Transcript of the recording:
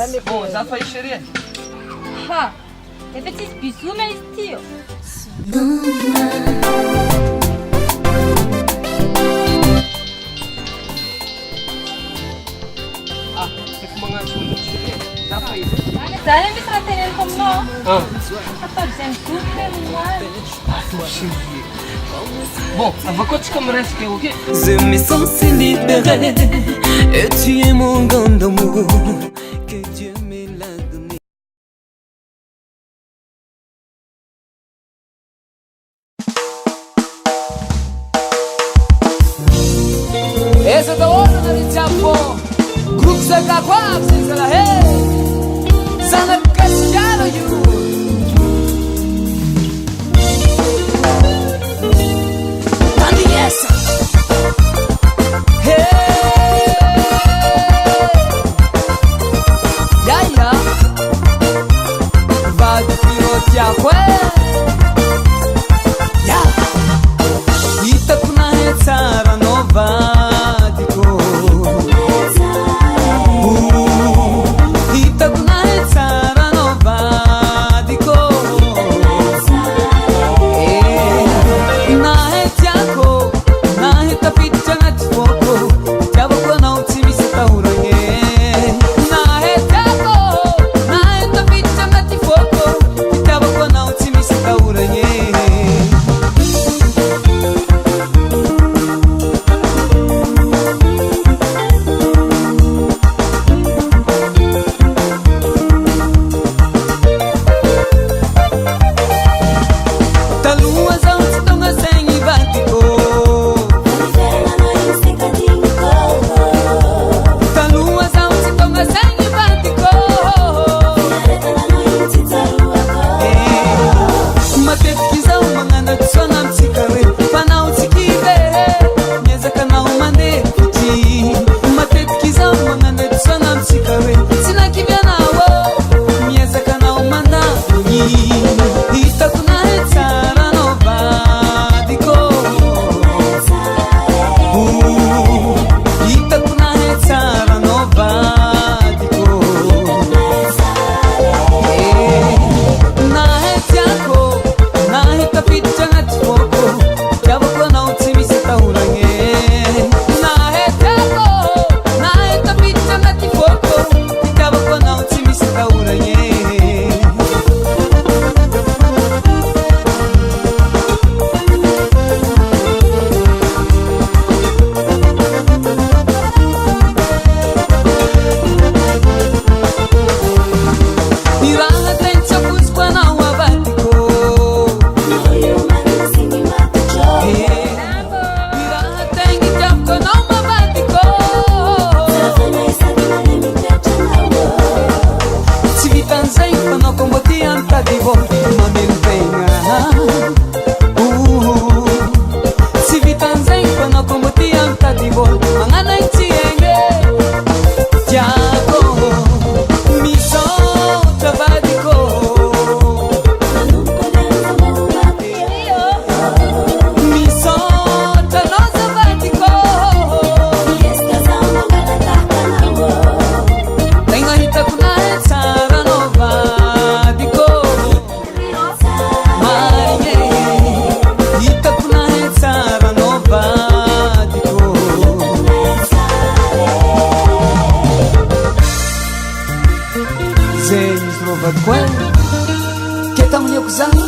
Bon, za fa isheria. Ha, efa tsisy bizoma izy ty. Efa magnantso isheria. Za fa izy. Zany misy raha teneniko aminao. Atao izay mizotra amin'hoany. Bon, avako tsika miresaka eo, ok? Je me sens si libéré et tu es mon grand amour que Dieu me l'a donné. Essa da hora na Rizambo Grupo Zagaquab, sem la hey Sana Cassiano you Tandi essa Hey Ya ya Vai de pilote a Ya Ita kuna hetsara nova Che tam nie kuzani